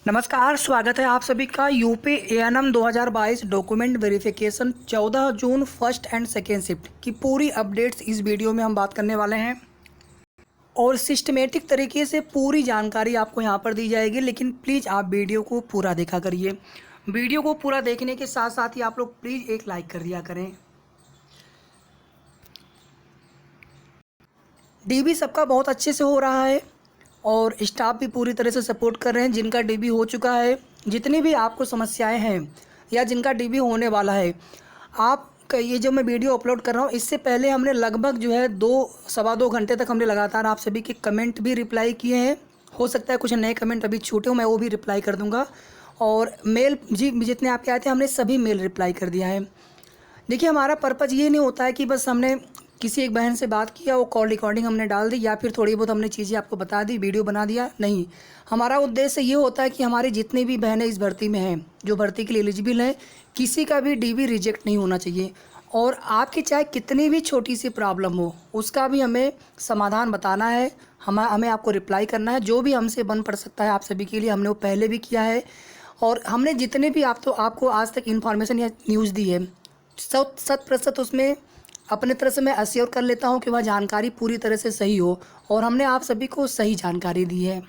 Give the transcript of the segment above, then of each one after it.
नमस्कार, स्वागत है आप सभी का UP ANM 2022 document verification 14 June first and second shift की पूरी अपडेट्स इस वीडियो में हम बात करने वाले हैं और सिस्टमेटिक तरीके से पूरी जानकारी आपको यहां पर दी जाएगी। लेकिन प्लीज़ आप वीडियो को पूरा देखा करिए। वीडियो को पूरा देखने के साथ साथ ही आप लोग प्लीज़ एक लाइक कर दिया करें। डीबी सबका बहुत अच्छे से हो रहा है और स्टाफ भी पूरी तरह से सपोर्ट कर रहे हैं। जिनका डीबी हो चुका है, जितनी भी आपको समस्याएं हैं या जिनका डीबी होने वाला है, आप ये जो मैं वीडियो अपलोड कर रहा हूँ, इससे पहले हमने लगभग जो है 2 सवा 2 घंटे तक हमने लगातार आप सभी के कमेंट भी रिप्लाई किए हैं। हो सकता है कुछ नए कमेंट अभी छूटे हो, मैं वो भी रिप्लाई कर दूँगा। और मेल जी जितने आपके आए थे हमने सभी मेल रिप्लाई कर दिया है। देखिए, हमारा पर्पज़ ये नहीं होता है कि बस हमने किसी एक बहन से बात किया, वो कॉल रिकॉर्डिंग हमने डाल दी या फिर थोड़ी बहुत हमने चीज़ें आपको बता दी, वीडियो बना दिया। नहीं, हमारा उद्देश्य ये होता है कि हमारी जितनी भी बहनें इस भर्ती में हैं, जो भर्ती के लिए एलिजिबल हैं, किसी का भी डीबी रिजेक्ट नहीं होना चाहिए। और आपकी चाहे कितनी भी छोटी सी प्रॉब्लम हो, उसका भी हमें समाधान बताना है, हमें आपको रिप्लाई करना है। जो भी हमसे बन पड़ सकता है आप सभी के लिए, हमने वो पहले भी किया है। और हमने जितने भी आपको आज तक इन्फॉर्मेशन या न्यूज़ दी है, 100% उसमें अपने तरफ से मैं अश्योर कर लेता हूं कि वह जानकारी पूरी तरह से सही हो और हमने आप सभी को सही जानकारी दी है।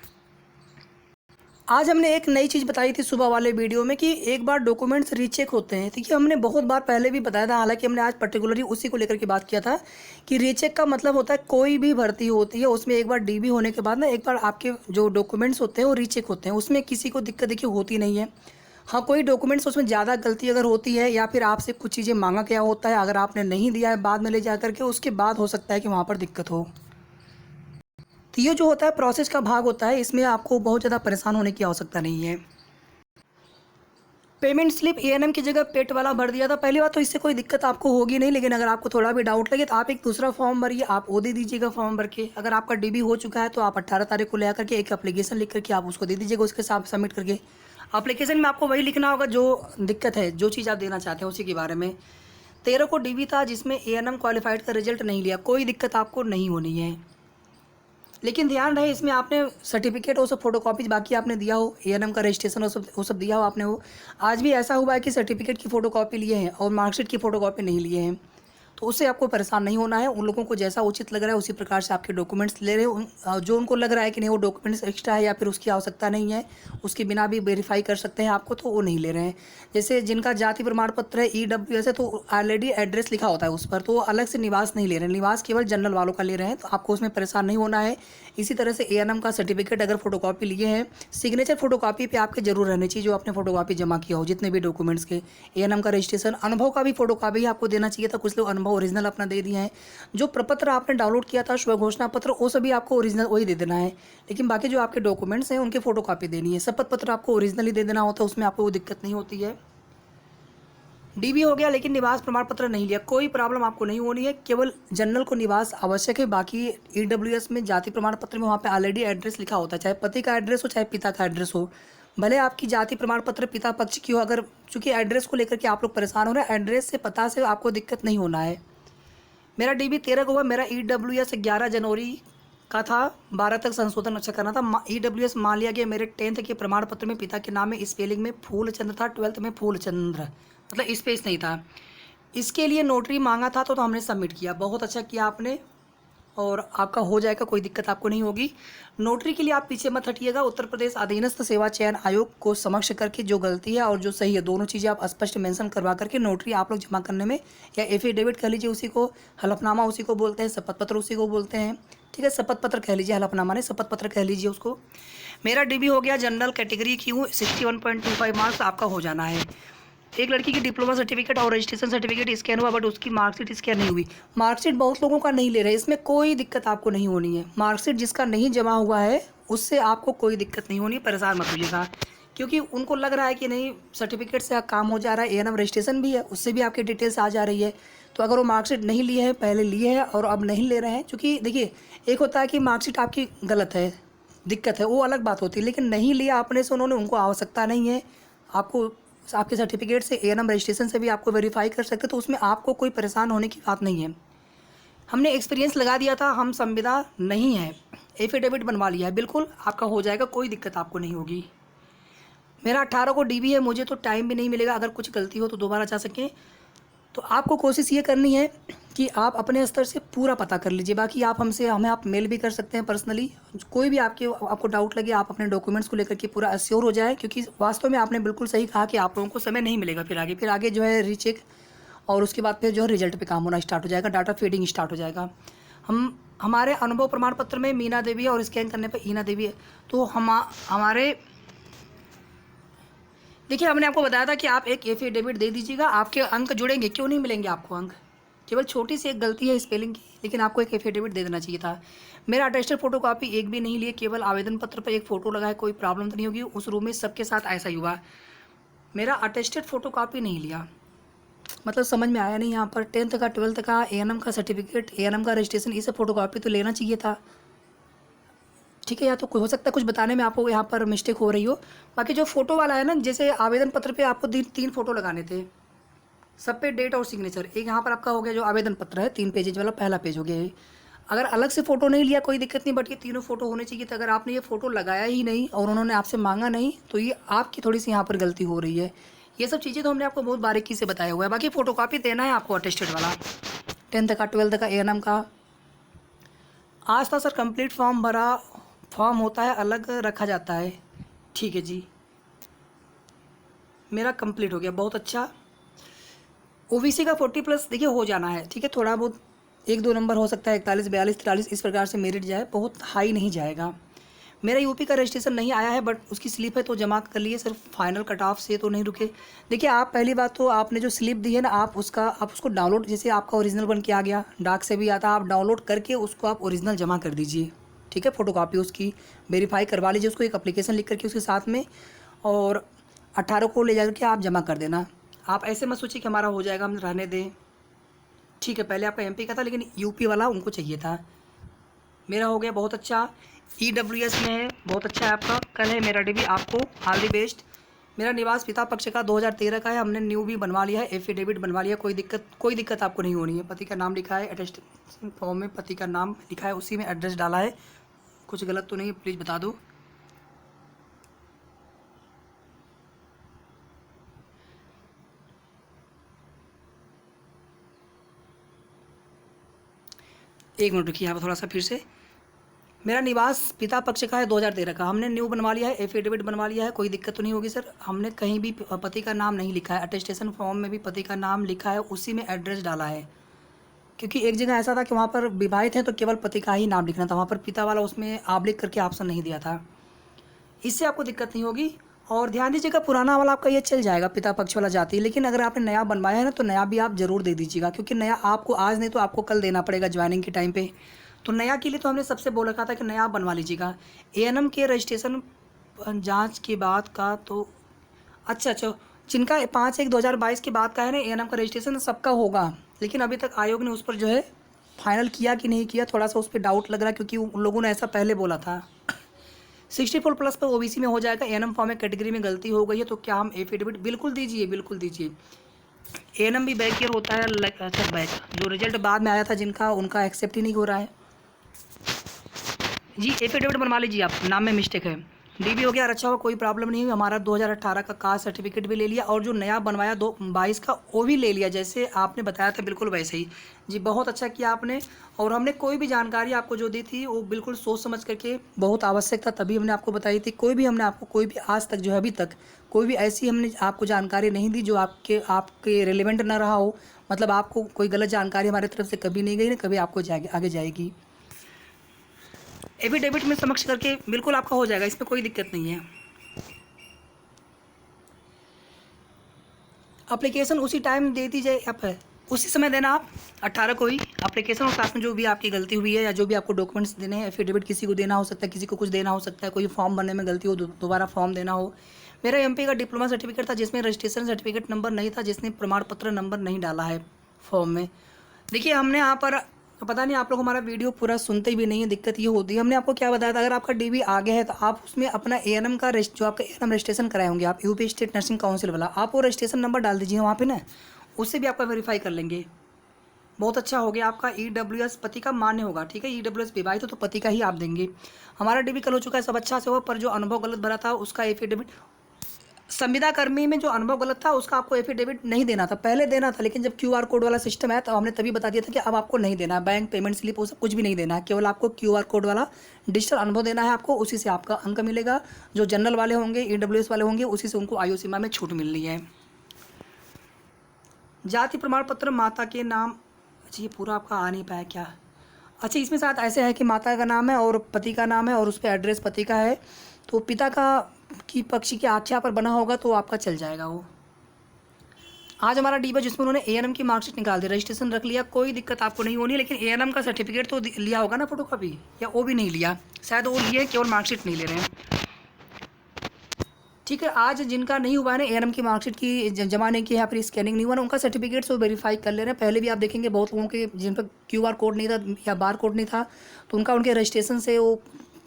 आज हमने एक नई चीज़ बताई थी सुबह वाले वीडियो में कि एक बार डॉक्यूमेंट्स रीचेक होते हैं। देखिए, हमने बहुत बार पहले भी बताया था, हालांकि हमने आज पर्टिकुलरली उसी को लेकर के बात किया था कि रीचेक का मतलब होता है कोई भी भर्ती होती है उसमें एक बार डीबी होने के बाद ना एक बार आपके जो डॉक्यूमेंट्स होते हैं वो रीचेक होते हैं। उसमें किसी को दिक्कत देखिए होती नहीं है। हाँ, कोई डॉक्यूमेंट्स उसमें ज़्यादा गलती अगर होती है या फिर आपसे कुछ चीज़ें मांगा गया होता है, अगर आपने नहीं दिया है बाद में ले जा करके, उसके बाद हो सकता है कि वहाँ पर दिक्कत हो। तो ये जो होता है प्रोसेस का भाग होता है, इसमें आपको बहुत ज़्यादा परेशान होने की आवश्यकता नहीं है। पेमेंट स्लिप एएनएम की जगह पेट वाला भर दिया था। पहली बात तो इससे कोई दिक्कत आपको होगी नहीं, लेकिन अगर आपको थोड़ा भी डाउट लगे तो आप एक दूसरा फॉर्म भरिए, आप वो दे दीजिएगा फॉर्म भर के। अगर आपका डीबी हो चुका है तो आप 18 तारीख को ले आकर के एक एप्लीकेशन लिख करके आप उसको दे दीजिएगा, उसके साथ सबमिट करके। एप्लीकेशन में आपको वही लिखना होगा जो दिक्कत है, जो चीज़ आप देना चाहते हैं उसी के बारे में। 13 को डीबी था जिसमें एएनएम क्वालिफाइड का रिजल्ट नहीं लिया, कोई दिक्कत आपको नहीं होनी है। लेकिन ध्यान रहे, इसमें आपने सर्टिफिकेट वो सब फोटोकॉपीज बाकी आपने दिया हो, एएनएम का रजिस्ट्रेशन वो सब दिया हो आपने। वो आज भी ऐसा हुआ है कि सर्टिफिकेट की फ़ोटोकॉपी लिए हैं और मार्कशीट की फ़ोटोकॉपी नहीं लिए हैं, तो उससे आपको परेशान नहीं होना है। उन लोगों को जैसा उचित लग रहा है उसी प्रकार से आपके डॉक्यूमेंट्स ले रहे हो। जो उनको लग रहा है कि नहीं वो डॉक्यूमेंट्स एक्स्ट्रा है या फिर उसकी आवश्यकता नहीं है, उसके बिना भी वेरीफाई कर सकते हैं आपको, तो वो नहीं ले रहे हैं। जैसे जिनका जाति प्रमाण पत्र है, ईडब्ल्यूएस है, तो ऑलरेडी एड्रेस लिखा होता है उस पर, तो वो अलग से निवास नहीं ले रहे हैं, निवास केवल जनरल वालों का ले रहे हैं, तो आपको उसमें परेशान नहीं होना है। इसी तरह से एएनएम का सर्टिफिकेट अगर फोटोकॉपी लिए हैं, सिग्नेचर फोटोकॉपी पे आपके जरूर रहनी चाहिए, जो आपने फोटोकॉपी जमा किया हो जितने भी डॉक्यूमेंट्स के। एएनएम का रजिस्ट्रेशन, अनुभव का भी फोटोकॉपी आपको देना चाहिए था, कुछ लोग अनुभव ओरिजिनल अपना दे दिए हैं। जो प्रपत्र आपने डाउनलोड किया था, स्व घोषणा पत्र, वो सभी आपको ओरिजिनल वही दे देना है। लेकिन बाकी जो आपके डॉक्यूमेंट्स हैं उनकी फोटोकॉपी देनी है। शपथ पत्र आपको ओरिजिनली दे देना होता है, उसमें आपको वो दिक्कत नहीं होती है। डीबी हो गया लेकिन निवास प्रमाण पत्र नहीं लिया, कोई प्रॉब्लम आपको नहीं होनी है। केवल जनरल को निवास आवश्यक है, बाकी ईडब्ल्यूएस में जाति प्रमाण पत्र में वहाँ पे ऑलरेडी एड्रेस लिखा होता है, चाहे पति का एड्रेस हो चाहे पिता का एड्रेस हो। भले आपकी जाति प्रमाण पत्र पिता पक्ष की हो, अगर चूंकि एड्रेस को लेकर के आप लोग परेशान हो रहे हैं, एड्रेस से पता से आपको दिक्कत नहीं होना है। मेरा डीबी 13 को हुआ, मेरा ईडब्ल्यूएस 11 जनवरी का था, 12 तक संशोधन अच्छा करना था। ईडब्ल्यूएस मान लिया गया। मेरे 10th के प्रमाण पत्र में पिता के नाम में स्पेलिंग में फूलचंद्र था, 12th में फूलचंद्र, मतलब स्पेस नहीं था। इसके लिए नोटरी मांगा था तो हमने सबमिट किया। बहुत अच्छा किया आपने और आपका हो जाएगा, कोई दिक्कत आपको नहीं होगी। नोटरी के लिए आप पीछे मत हटिएगा। उत्तर प्रदेश अधीनस्थ सेवा चयन आयोग को समक्ष करके जो गलती है और जो सही है, दोनों चीज़ें आप स्पष्ट मेंशन करवा करके नोटरी आप लोग जमा करने में, या एफिडेविट कह लीजिए उसी को, हलफनामा उसी को बोलते हैं, शपथ पत्र उसी को बोलते हैं, ठीक है। शपथ पत्र कह लीजिए, हलफनामा नहीं, शपथ पत्र कह लीजिए उसको। मेरा डीबी हो गया, जनरल कैटेगरी की हूँ, 61.25 मार्क्स आपका हो जाना है। एक लड़की की डिप्लोमा सर्टिफिकेट और रजिस्ट्रेशन सर्टिफिकेट स्कैन हुआ, बट उसकी मार्कशीट स्कैन नहीं हुई। मार्कशीट बहुत लोगों का नहीं ले रहे, इसमें कोई दिक्कत आपको नहीं होनी है। मार्कशीट जिसका नहीं जमा हुआ है उससे आपको कोई दिक्कत नहीं होनी, परेशान मत होइएगा, क्योंकि उनको लग रहा है कि नहीं सर्टिफिकेट से काम हो जा रहा है, एएनएम रजिस्ट्रेशन भी है, उससे भी आपकी डिटेल्स आ जा रही है। तो अगर वो मार्कशीट नहीं लिए हैं, पहले लिए हैं और अब नहीं ले रहे हैं, क्योंकि देखिए एक होता है कि मार्कशीट आपकी गलत है, दिक्कत है, वो अलग बात होती है, लेकिन नहीं लिया आपने से उन्होंने, उनको आवश्यकता नहीं है। आपको आपके सर्टिफिकेट से एएनएम रजिस्ट्रेशन से भी आपको वेरीफाई कर सकते, तो उसमें आपको कोई परेशान होने की बात नहीं है। हमने एक्सपीरियंस लगा दिया था, हम संविदा नहीं है, एफिडेविट बनवा लिया है, बिल्कुल आपका हो जाएगा, कोई दिक्कत आपको नहीं होगी। मेरा 18 को डीबी है, मुझे तो टाइम भी नहीं मिलेगा, अगर कुछ गलती हो तो दोबारा जा सकें। तो आपको कोशिश ये करनी है कि आप अपने स्तर से पूरा पता कर लीजिए। बाकी आप हमें आप मेल भी कर सकते हैं पर्सनली। कोई भी आपको डाउट लगे, आप अपने डॉक्यूमेंट्स को लेकर के पूरा अश्योर हो जाए, क्योंकि वास्तव में आपने बिल्कुल सही कहा कि आप लोगों को समय नहीं मिलेगा फिर आगे जो है रीचेक, और उसके बाद फिर जो है रिजल्ट पे काम होना स्टार्ट हो जाएगा, डाटा फीडिंग स्टार्ट हो जाएगा। हमारे अनुभव प्रमाण पत्र में मीना देवी है और स्कैन करने पर ईना देवी है। तो हमारे देखिए, हमने आपको बताया था कि आप एक एफिडेविट दे दीजिएगा, आपके अंक जुड़ेंगे। क्यों नहीं मिलेंगे आपको अंक? केवल छोटी सी एक गलती है स्पेलिंग की, लेकिन आपको एक एफिडेविट दे देना चाहिए था। मेरा अटेस्टेड फोटोकॉपी एक भी नहीं लिए, केवल आवेदन पत्र पर एक फ़ोटो लगा है। कोई प्रॉब्लम तो नहीं होगी? उस रूम में सबके साथ ऐसा ही हुआ। मेरा अटेस्टेड फोटोकॉपी नहीं लिया, मतलब समझ में आया नहीं। यहाँ पर 10th का 12th का एएनएम का सर्टिफिकेट, एएनएम का रजिस्ट्रेशन, ये सब फोटोकॉपी तो लेना चाहिए था। ठीक है, या तो हो सकता है कुछ बताने में आपको यहाँ पर मिस्टेक हो रही हो। बाकी जो फ़ोटो वाला है ना, जैसे आवेदन पत्र पे आपको 3 फ़ोटो लगाने थे, सब पे डेट और सिग्नेचर। एक यहाँ पर आपका हो गया जो आवेदन पत्र है 3 पेजेज वाला, पहला पेज हो गया ये। अगर अलग से फ़ोटो नहीं लिया कोई दिक्कत नहीं, बट ये तीनों फ़ोटो होने चाहिए थे। अगर आपने ये फ़ोटो लगाया ही नहीं और उन्होंने आपसे मांगा नहीं, तो ये आपकी थोड़ी सी यहाँ पर गलती हो रही है। ये सब चीज़ें तो हमने आपको बहुत बारीकी से बताया हुआ है। बाकी फ़ोटोकॉपी देना है आपको अटेस्टेड वाला, 10th का 12th का एएनएम का। आज था सर कंप्लीट फॉर्म भरा, फॉर्म होता है अलग रखा जाता है। ठीक है जी, मेरा कंप्लीट हो गया, बहुत अच्छा। ओबीसी का 40+ देखिए हो जाना है, ठीक है। थोड़ा बहुत 1-2 नंबर हो सकता है, 41, 42, 43 इस प्रकार से मेरिट जाए, बहुत हाई नहीं जाएगा। मेरा यूपी का रजिस्ट्रेशन नहीं आया है, बट उसकी स्लिप है तो जमा कर लिए, सिर्फ फाइनल कट ऑफ से तो नहीं रुके। देखिए, आप पहली बात तो आपने जो स्लिप दी है ना, आप उसको डाउनलोड, जैसे आपका ओरिजिनल बन के आ गया, डाक से भी आता, आप डाउनलोड करके उसको आप ओरिजिनल जमा कर दीजिए। ठीक है, फ़ोटोकॉपी उसकी वेरीफाई करवा लीजिए, उसको एक एप्लीकेशन लिख करके उसके साथ में, और 18 को ले जा करके आप जमा कर देना। आप ऐसे मत सोचिए कि हमारा हो जाएगा, हम रहने दें। ठीक है, पहले आपका एमपी का था, लेकिन यूपी वाला उनको चाहिए था। मेरा हो गया, बहुत अच्छा। ईडब्ल्यूएस में है, बहुत अच्छा है आपका। कल है मेरा डीबी, आपको ऑल दी बेस्ट। मेरा निवास पिता पक्ष का 2013 का है, हमने न्यू भी बनवा लिया है, एफिडेविट बनवा लिया। कोई दिक्कत आपको नहीं होनी है। पति का नाम लिखा है, अटेस्टेशन फॉर्म में पति का नाम लिखा है, उसी में एड्रेस डाला है। कुछ गलत तो नहीं है, प्लीज़ बता दो। एक मिनट रुकिए, यहाँ पर थोड़ा सा फिर से। मेरा निवास पिता पक्ष का है 2013 का, हमने न्यू बनवा लिया है, एफिडेविट बनवा लिया है। कोई दिक्कत तो नहीं होगी सर? हमने कहीं भी पति का नाम नहीं लिखा है, अटेस्टेशन फॉर्म में भी पति का नाम लिखा है, उसी में एड्रेस डाला है। क्योंकि एक जगह ऐसा था कि वहाँ पर विवाहित हैं तो केवल पति का ही नाम लिखना था, वहाँ पर पिता वाला उसमें आबलिक करके ऑप्शन नहीं दिया था। इससे आपको दिक्कत नहीं होगी। और ध्यान दीजिएगा, पुराना वाला आपका ये चल जाएगा, पिता पक्ष वाला जाति। लेकिन अगर आपने नया बनवाया है ना, तो नया भी आप ज़रूर दे दीजिएगा, क्योंकि नया आपको आज नहीं तो आपको कल देना पड़ेगा ज्वाइनिंग के टाइम पे। तो नया के लिए तो हमने सबसे बोल रखा था कि नया आप बनवा लीजिएगा। एएनएम के रजिस्ट्रेशन जांच के बाद का तो अच्छा, जिनका 5/1/2022 के बाद का है ना एएनएम का रजिस्ट्रेशन, सबका होगा। लेकिन अभी तक आयोग ने उस पर जो है फाइनल किया कि नहीं किया, थोड़ा सा उस पर डाउट लग रहा है, क्योंकि उन लोगों ने ऐसा पहले बोला था। 64+ पर ओबीसी में हो जाएगा। एएनएम फॉर्म में कैटेगरी में गलती हो गई है, तो क्या हम एफिडेविट बिल्कुल दीजिए, बिल्कुल दीजिए। एएनएम भी बैक ईयर होता है, अच्छा बैक, जो रिजल्ट बाद में आया था जिनका, उनका एक्सेप्ट ही नहीं हो रहा है जी। एफिडेविट बनवा लीजिए आप, नाम में मिस्टेक है। डीबी हो गया, अच्छा हुआ, कोई प्रॉब्लम नहीं हुई। हमारा 2018 का कास्ट सर्टिफिकेट भी ले लिया, और जो नया बनवाया 22 का वो भी ले लिया, जैसे आपने बताया था बिल्कुल वैसे ही जी। बहुत अच्छा किया आपने। और हमने कोई भी जानकारी आपको जो दी थी वो बिल्कुल सोच समझ करके, बहुत आवश्यक था तभी हमने आपको बताई थी। हमने आपको कोई भी आज तक जो है अभी तक कोई भी ऐसी हमने आपको जानकारी नहीं दी जो आपके रिलेवेंट ना रहा हो। मतलब आपको कोई गलत जानकारी हमारी तरफ से कभी नहीं गई ना कभी आपको आगे जाएगी। एफिडेविट में समक्ष करके बिल्कुल आपका हो जाएगा, इसमें कोई दिक्कत नहीं है। एप्लीकेशन उसी टाइम दे दीजिए, आप उसी समय देना आप 18 को ही एप्लीकेशन, और साथ में जो भी आपकी गलती हुई है या जो भी आपको डॉक्यूमेंट्स देने हैं। एफिडेविट किसी को देना हो सकता है, किसी को कुछ देना हो सकता है, कोई फॉर्म भरने में गलती हो दोबारा फॉर्म देना हो। मेरा एमपी का डिप्लोमा सर्टिफिकेट था, जिसमें रजिस्ट्रेशन सर्टिफिकेट नंबर नहीं था, जिसने प्रमाण पत्र नंबर नहीं डाला है फॉर्म में। देखिए, हमने यहाँ पर पता नहीं आप लोग हमारा वीडियो पूरा सुनते भी नहीं है, दिक्कत ये होती है। हमने आपको क्या बताया था, अगर आपका डीबी आ गया है तो आप उसमें अपना एएनएम का जो आपका एएनएम रजिस्ट्रेशन कराए होंगे आप, यूपी स्टेट नर्सिंग काउंसिल वाला, आप वो रजिस्ट्रेशन नंबर डाल दीजिए वहाँ पे ना, उससे भी आपका वेरीफाई कर लेंगे। बहुत अच्छा हो गया आपका। ईडब्ल्यूएस पति का मान्य होगा, ठीक है। ईडब्ल्यूएस विवाहित हो तो पति का ही आप देंगे। हमारा डीबी कल हो चुका है, सब अच्छा से हुआ, पर जो अनुभव गलत भरा था उसका एफिडेविट संविदा कर्मी में जो अनुभव गलत था उसका आपको एफिडेविट नहीं देना था, पहले देना था, लेकिन जब क्यूआर कोड वाला सिस्टम है तो हमने तभी बता दिया था कि अब आपको नहीं देना है, बैंक पेमेंट स्लिप वो सब कुछ भी नहीं देना है, केवल आपको क्यूआर कोड वाला डिजिटल अनुभव देना है आपको, उसी से आपका अंक मिलेगा। जो जनरल वाले होंगे, ईडब्ल्यूएस वाले होंगे, उसी से उनको आयु सीमा में छूट मिल रही है। जाति प्रमाण पत्र, माता के नाम, अच्छा ये पूरा आपका आ नहीं पाया क्या? अच्छा इसमें साथ ऐसे है कि माता का नाम है और पति का नाम है और उस पर एड्रेस पति का है, तो पिता का की पक्षी की आख्या पर बना होगा तो आपका चल जाएगा वो। आज हमारा डीबा जिसमें उन्होंने एएनएम की मार्कशीट निकाल दी, रजिस्ट्रेशन रख लिया, कोई दिक्कत आपको नहीं होनी, लेकिन एएनएम का सर्टिफिकेट तो लिया होगा ना फोटोकॉपी, या वो भी नहीं लिया? शायद वो लिए, केवल मार्कशीट नहीं ले रहे हैं। ठीक है, आज जिनका नहीं हुआ है ना एएनएम की मार्कशीट की जमा नहीं की, यहाँ पर स्कैनिंग नहीं हुआ ना, उनका सर्टिफिकेट से वेरीफाई कर ले रहे हैं। पहले भी आप देखेंगे बहुत लोगों के जिन पर क्यूआर कोड नहीं था या बार कोड नहीं था, तो उनके रजिस्ट्रेशन से वो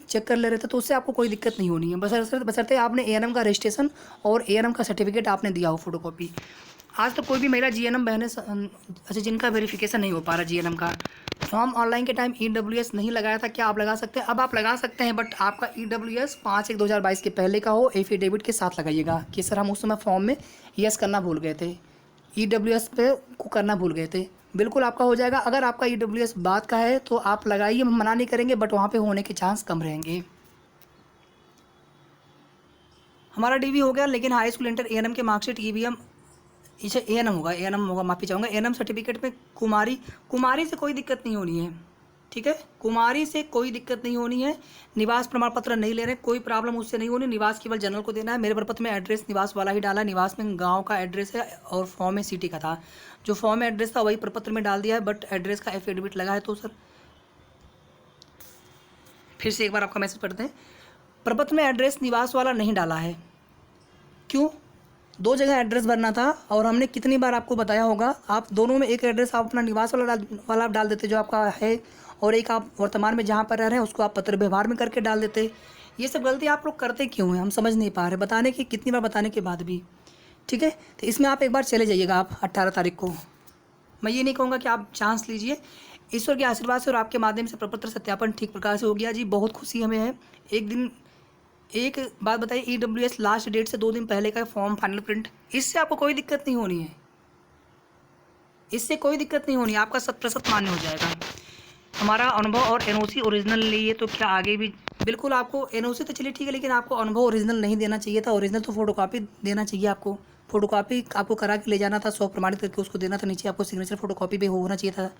चेक कर ले रहे थे, तो उससे आपको कोई दिक्कत नहीं होनी है, बशर्ते आपने एएनएम का रजिस्ट्रेशन और एएनएम का सर्टिफिकेट आपने दिया हो फोटोकॉपी। आज तो कोई भी महिला जीएनएम बहने, अच्छा जिनका वेरिफिकेशन नहीं हो पा रहा जीएनएम का, फॉर्म ऑनलाइन के टाइम ईडब्ल्यूएस नहीं लगाया था, क्या आप लगा सकते हैं? अब आप लगा सकते हैं, बट आपका ईडब्ल्यूएस 5/1/2022 के पहले का हो, एफिडेविट के साथ लगाइएगा कि सर हम उस समय फॉर्म में यस करना भूल गए थे, ईडब्ल्यूएस पे को करना भूल गए थे। बिल्कुल आपका हो जाएगा। अगर आपका ईडब्ल्यूएस बाद का है तो आप लगाइए, हम मना नहीं करेंगे, बट वहाँ पे होने के चांस कम रहेंगे। हमारा डीवी हो गया, लेकिन हाई स्कूल इंटर एएनएम के मार्कशीट, ईवीएम, इसे एएनएम होगा, माफ़ी चाहूँगा, एएनएम सर्टिफिकेट में कुमारी से कोई दिक्कत नहीं होनी है, ठीक है, कुमारी से कोई दिक्कत नहीं होनी है। निवास प्रमाण पत्र नहीं ले रहे, कोई प्रॉब्लम उससे नहीं होनी, निवास केवल जनरल को देना है। मेरे प्रपत्र में एड्रेस निवास वाला ही डाला है, निवास में गांव का एड्रेस है और फॉर्म में सिटी का था, जो फॉर्म में एड्रेस था वही प्रपत्र में डाल दिया है, बट एड्रेस का एफिडेविट लगा है। तो सर फिर से एक बार आपका मैसेज पढ़ते हैं, प्रपत्र में एड्रेस निवास वाला नहीं डाला है, क्यों? 2 जगह एड्रेस भरना था, और हमने कितनी बार आपको बताया होगा, आप दोनों में एक एड्रेस आप अपना निवास वाला आप डाल देते जो आपका है, और एक आप वर्तमान में जहाँ पर रह रहे हैं उसको आप पत्र व्यवहार में करके डाल देते। ये सब गलती आप लोग करते क्यों हैं, हम समझ नहीं पा रहे, बताने की कितनी बार बताने के बाद भी। ठीक है, तो इसमें आप एक बार चले जाइएगा आप 18 तारीख को। मैं ये नहीं कहूँगा कि आप चांस लीजिए, ईश्वर के आशीर्वाद से और आपके माध्यम से प्रपत्र सत्यापन ठीक प्रकार से हो गया जी, बहुत खुशी हमें है। एक बात बताइए, ईडब्ल्यूएस लास्ट डेट से 2 दिन पहले का फॉर्म फाइनल प्रिंट, इससे आपको कोई दिक्कत नहीं होनी है, इससे कोई दिक्कत नहीं होनी है, आपका 100% मान्य हो जाएगा। हमारा अनुभव और एनओसी ओरिजिनल लिए तो क्या आगे भी, बिल्कुल आपको एनओसी तो चलिए ठीक है, लेकिन आपको अनुभव ओरिजिनल नहीं देना चाहिए था, ओरिजिनल तो फोटोकॉपी देना चाहिए आपको, फोटोकॉपी आपको करा के ले जाना था, 100 प्रमाणित करके उसको देना था, नीचे आपको सिग्नेचर फोटोकॉपी पे होना चाहिए था।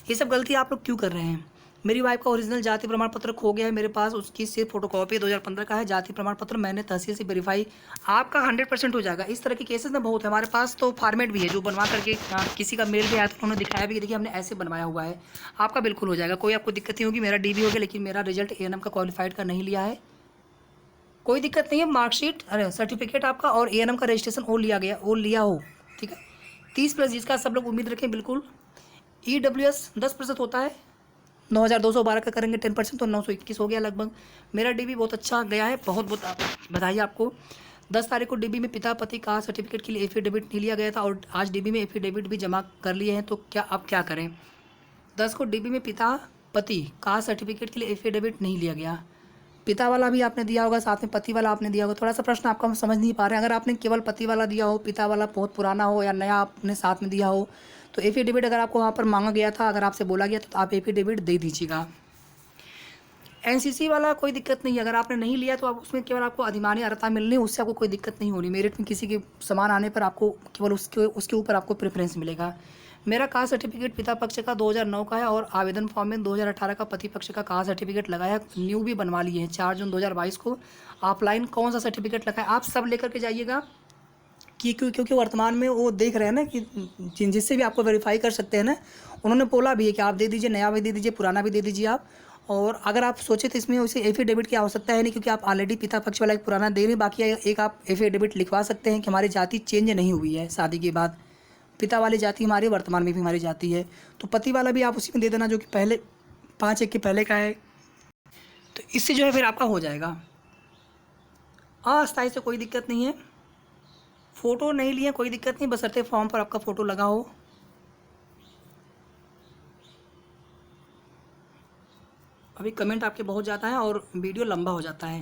ये सब गलती आप लोग क्यों कर रहे हैं? मेरी वाइफ का ओरिजिनल जाति प्रमाण पत्र खो गया है मेरे पास, उसकी सिर्फ फोटोकॉपी 2015 का है, जाति प्रमाण पत्र मैंने तहसील से वेरीफाई, आपका 100% हो जाएगा। इस तरह के केसेस में बहुत है, हमारे पास तो फॉर्मेट भी है जो बनवा करके किसी का मेल भी आया था, उन्होंने दिखाया भी कि देखिए हमने ऐसे बनवाया हुआ है, आपका बिल्कुल हो जाएगा, कोई आपको दिक्कत नहीं होगी। मेरा डीबी हो गया, लेकिन मेरा रिजल्ट एएनएम का क्वालिफाइड का नहीं लिया है, कोई दिक्कत नहीं है। मार्कशीट, अरे सर्टिफिकेट आपका और एएनएम का रजिस्ट्रेशन वो लिया गया, वो लिया हो, ठीक है। 30+ जिसका सब लोग उम्मीद रखें, बिल्कुल। ईडब्ल्यूएस 10% होता है, 9212 का करेंगे 10%, तो 921 हो गया लगभग। मेरा डीबी बहुत अच्छा गया है, बहुत बहुत बधाई आपको। 10 तारीख को डीबी में पिता पति का सर्टिफिकेट के लिए एफिडेविट नहीं लिया गया था, और आज डीबी में एफिडेविट भी जमा कर लिए हैं, तो क्या आप क्या करें? 10 को डीबी में पिता पति का सर्टिफिकेट के लिए एफिडेविट नहीं लिया गया, पिता वाला भी आपने दिया होगा, साथ में पति वाला आपने दिया होगा। थोड़ा सा प्रश्न आपका हम समझ नहीं पा रहे हैं, अगर आपने केवल पति वाला दिया हो, पिता वाला बहुत पुराना हो या नया आपने साथ में दिया हो, तो एफिडेविट अगर आपको वहाँ पर मांगा गया था, अगर आपसे बोला गया तो आप एफिडेविट दे दीजिएगा। एनसीसी वाला कोई दिक्कत नहीं है, अगर आपने नहीं लिया तो आप उसमें केवल आपको अधिमानी अर्हता मिलनी है, उससे आपको कोई दिक्कत नहीं होनी। मेरिट में किसी के समान आने पर आपको केवल उसके ऊपर आपको प्रेफरेंस मिलेगा। मेरा कास्ट सर्टिफिकेट पिता पक्ष का 2009 का है, और आवेदन फॉर्म में 2018 का पति पक्ष का कास्ट सर्टिफिकेट लगाया, न्यू भी बनवा लिए हैं 4 जून 2022 को। ऑफलाइन कौन सा सर्टिफिकेट लगाए आप सब लेकर के जाइएगा, क्योंकि वर्तमान में वो देख रहे हैं ना कि जिससे भी आपको वेरीफाई कर सकते हैं ना, उन्होंने बोला भी है कि आप दे दीजिए, नया भी दे दीजिए, पुराना भी दे दीजिए आप। और अगर आप सोचे तो इसमें उसे एफिडेविट की आवश्यकता है नहीं, क्योंकि आप ऑलरेडी पिता पक्ष वाला एक पुराना दे रहे हैं। बाकी एक आप एफिडेविट लिखवा सकते हैं कि हमारी जाति चेंज नहीं हुई है शादी के बाद, पिता वाली जाति हमारी वर्तमान में भी हमारी जाति है, तो पति वाला भी आप उसी में दे देना जो कि पहले 5/1 के पहले का है, तो इससे जो है फिर आपका हो जाएगा। अस्थायी से कोई दिक्कत नहीं है, फ़ोटो नहीं लिए कोई दिक्कत नहीं, बशर्ते फॉर्म पर आपका फ़ोटो लगा हो। अभी कमेंट आपके बहुत ज़्यादा है और वीडियो लंबा हो जाता है।